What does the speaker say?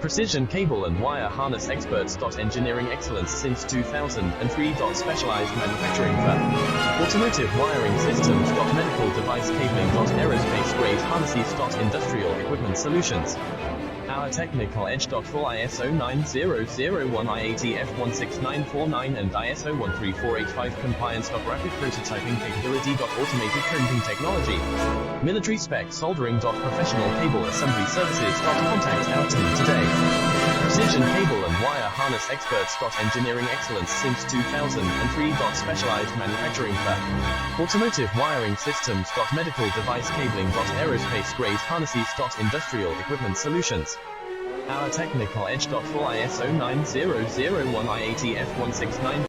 Precision cable and wire harness experts. Engineering excellence since 2003. Specialized manufacturing firm. Automotive wiring systems. Medical device cabling. Aerospace grade harnesses. Industrial equipment solutions. Our technical edge. Full ISO 9001, IATF 16949 and ISO 13485 compliance. Rapid prototyping capability. Automated crimping technology. Military spec soldering. Professional cable assembly services. Contact our team today. Precision cable and wire harness experts. Engineering excellence since 2003. Specialized manufacturing firm. Automotive wiring systems. Medical device cabling. Aerospace grade harnesses. Industrial equipment solutions. Our technical edge. Full ISO 9001, IATF 169